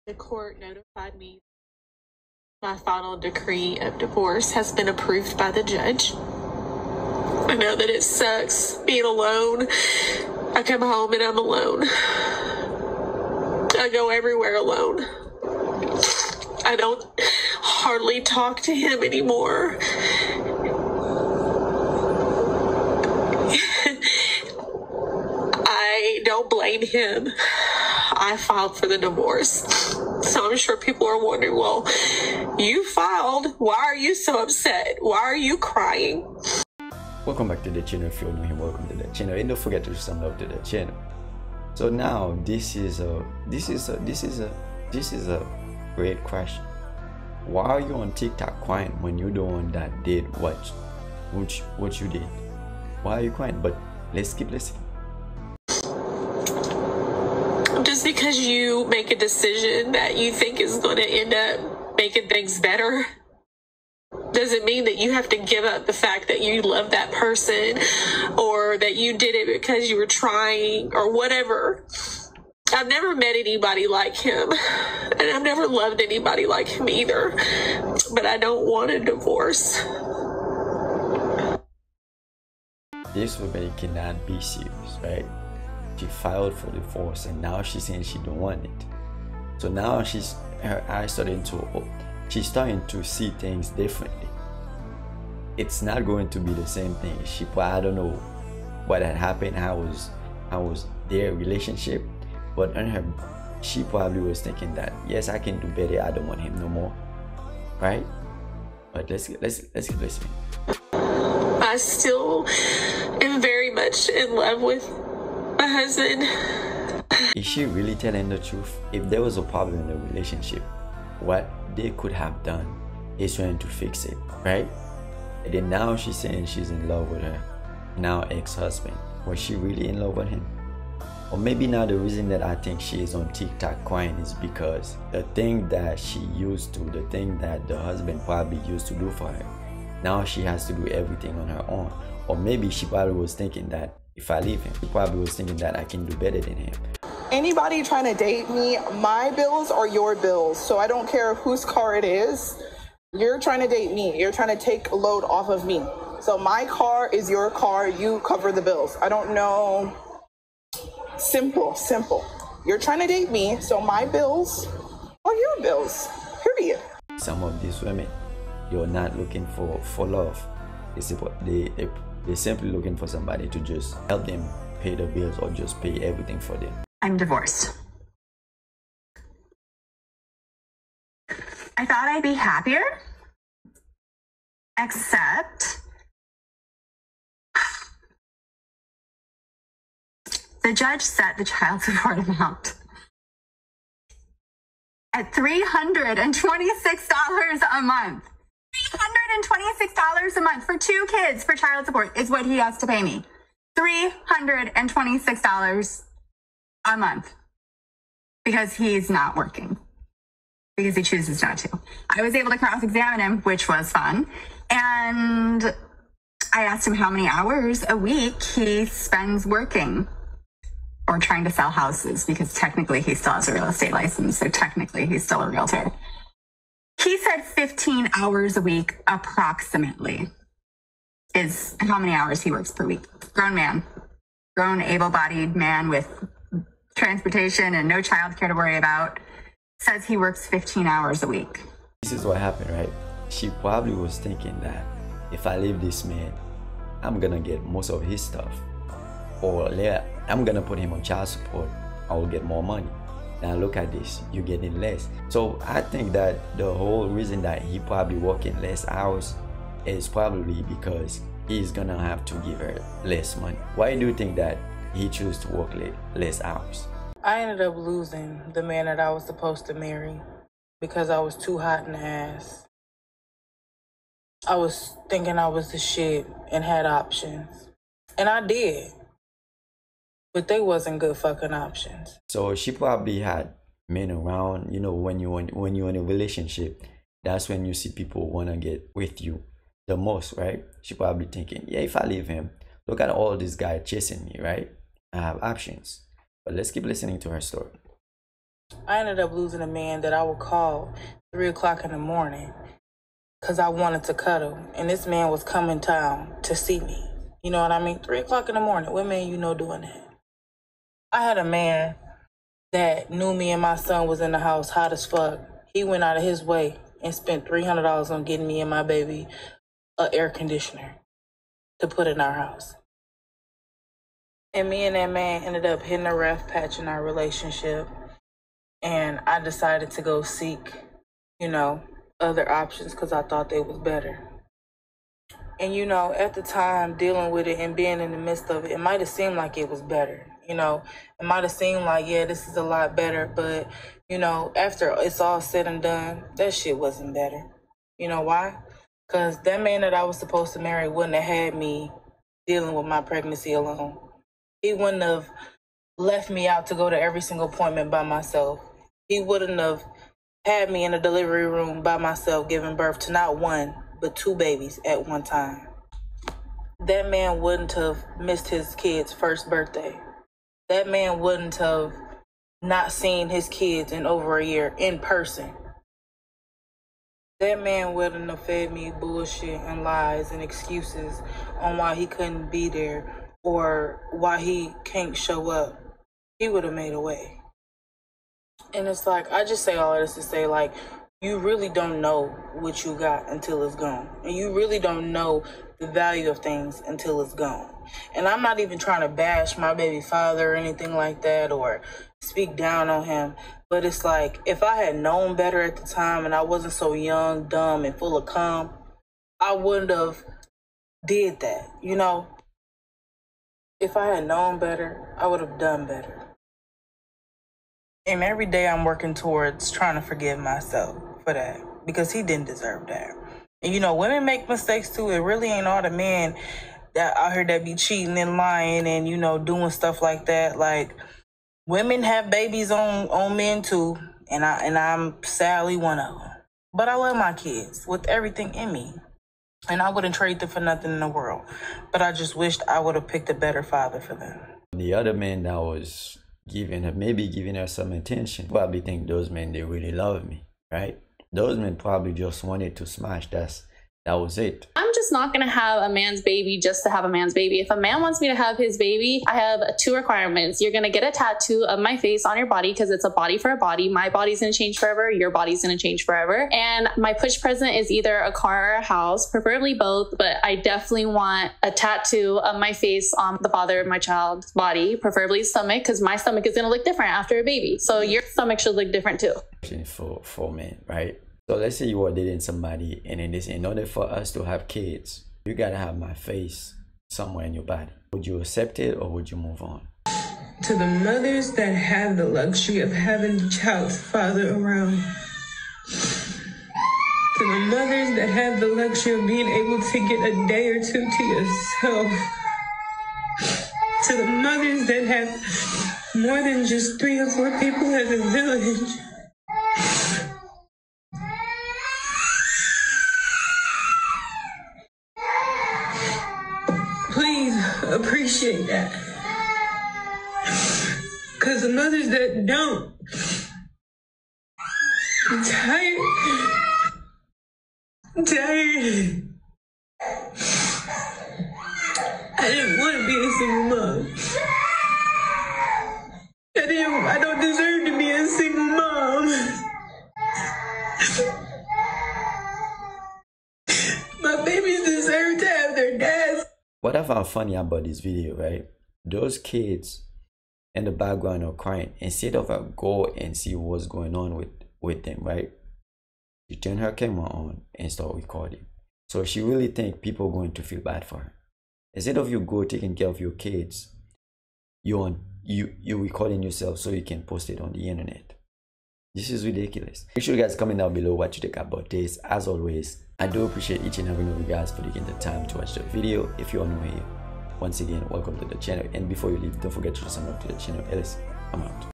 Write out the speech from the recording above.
The court notified me my final decree of divorce has been approved by the judge. I know that it sucks being alone. I come home and I'm alone. I go everywhere alone. I don't hardly talk to him anymore. I don't blame him. I filed for the divorce. So I'm sure people are wondering, well, you filed. Why are you so upset? Why are you crying? Welcome back to the channel. If you're new here, welcome to the channel, and don't forget to show some love to the channel. So now this is a great question. Why are you on TikTok crying when you're the one that did what you did? Why are you crying? But let's keep listening. Just because you make a decision that you think is going to end up making things better doesn't mean that you have to give up the fact that you love that person or that you did it because you were trying or whatever. I've never met anybody like him, and I've never loved anybody like him either, but I don't want a divorce. This woman cannot be serious, right? She filed for divorce and now she's saying she don't want it. So now her eyes starting to, she's starting to see things differently. It's not going to be the same thing. I don't know what had happened, how was their relationship, but on her, she probably was thinking that, yes, I can do better, I don't want him no more, right? But let's keep listening. I still am very much in love with my husband. Is she really telling the truth? If there was a problem in the relationship, what they could have done is trying to fix it, right? And then now she's saying she's in love with her now ex-husband. Was she really in love with him? Or maybe now the reason that I think she is on TikTok crying is because the thing that she used to, the thing that the husband probably used to do for her, now she has to do everything on her own. Or maybe she probably was thinking that if I leave him, she probably was thinking that I can do better than him. Anybody trying to date me, my bills are your bills. So I don't care whose car it is. You're trying to date me. You're trying to take a load off of me. So my car is your car. You cover the bills. I don't know. Simple. You're trying to date me. So my bills are your bills. Period. Some of these women, you're not looking for love. They're simply looking for somebody to just help them pay the bills or just pay everything for them. I'm divorced. I thought I'd be happier, except the judge set the child support amount at $326 a month. $326 a month for 2 kids for child support is what he has to pay me. $326 a month because he's not working, because he chooses not to. I was able to cross-examine him, which was fun. And I asked him how many hours a week he spends working or trying to sell houses, because technically he still has a real estate license. So technically he's still a realtor. He said 15 hours a week, approximately, is how many hours he works per week. Grown able-bodied man with transportation and no childcare to worry about, says he works 15 hours a week. This is what happened, right? She probably was thinking that if I leave this man, I'm gonna get most of his stuff. Or I'm gonna put him on child support, I will get more money. Now look at this, you're getting less. So I think that the whole reason that he probably working less hours is probably because he's gonna have to give her less money. Why do you think that he chose to work less hours? I ended up losing the man that I was supposed to marry because I was too hot in the ass. I was thinking I was the shit and had options. And I did. But they wasn't good fucking options. So she probably had men around. You know, when you're in a relationship, that's when you see people want to get with you the most, right? She probably thinking, yeah, if I leave him, look at all these guys chasing me, right? I have options. But let's keep listening to her story. I ended up losing a man that I would call 3 o'clock in the morning because I wanted to cuddle. And this man was coming town to see me. You know what I mean? 3 o'clock in the morning. What man you know doing that? I had a man that knew me and my son was in the house hot as fuck. He went out of his way and spent $300 on getting me and my baby an air conditioner to put in our house. And me and that man ended up hitting a rough patch in our relationship. And I decided to go seek, other options because I thought they was better. And, at the time, dealing with it and being in the midst of it, it might have seemed like it was better. It might have seemed like, yeah, this is a lot better. But, after it's all said and done, that shit wasn't better. You know why? Because that man that I was supposed to marry wouldn't have had me dealing with my pregnancy alone. He wouldn't have left me out to go to every single appointment by myself. He wouldn't have had me in a delivery room by myself giving birth to not one, but 2 babies at one time. That man wouldn't have missed his kid's first birthday. That man wouldn't have not seen his kids in over a year in person. That man wouldn't have fed me bullshit and lies and excuses on why he couldn't be there or why he can't show up. He would have made a way. And it's like, I just say all of this to say, like, you really don't know what you got until it's gone. And you really don't know the value of things until it's gone. And I'm not even trying to bash my baby father or anything like that or speak down on him. But it's like, if I had known better at the time and I wasn't so young, dumb, and full of calm, I wouldn't have did that, If I had known better, I would have done better. And every day I'm working towards trying to forgive myself for that because he didn't deserve that. And women make mistakes too. It really ain't all the men that out here that be cheating and lying and, doing stuff like that. Like, women have babies on men too. And I'm sadly one of them. But I love my kids with everything in me. And I wouldn't trade them for nothing in the world. But I just wished I would have picked a better father for them. The other man that was giving her some attention probably think those men, they really love me, right? Those men probably just wanted to smash. That was it. I'm just not gonna have a man's baby just to have a man's baby. If a man wants me to have his baby, I have 2 requirements. You're gonna get a tattoo of my face on your body because it's a body for a body. My body's gonna change forever. Your body's gonna change forever. And my push present is either a car or a house, preferably both, but I definitely want a tattoo of my face on the father of my child's body, preferably stomach, because my stomach is gonna look different after a baby. So your stomach should look different too. For men, right? So let's say you are dating somebody and in order for us to have kids, you gotta have my face somewhere in your body. Would you accept it or would you move on? To the mothers that have the luxury of having the child's father around. To the mothers that have the luxury of being able to get a day or 2 to yourself. To the mothers that have more than just 3 or 4 people as a village. Please appreciate that. Because the mothers that don't, I'm tired. I didn't want to be a single mom. I don't deserve to be a single mom. My babies deserve to have their dads. What I found funny about this video, right? Those kids in the background are crying. Instead of her go and see what's going on with them, right? She turned her camera on and start recording. So she really think people are going to feel bad for her. Instead of you go taking care of your kids, you're recording yourself so you can post it on the internet. This is ridiculous. Make sure you guys comment down below what you think about this. As always, I do appreciate each and every one of you guys for taking the time to watch the video. If you are new here, once again, welcome to the channel. And before you leave, don't forget to subscribe to the channel. Else, I'm out.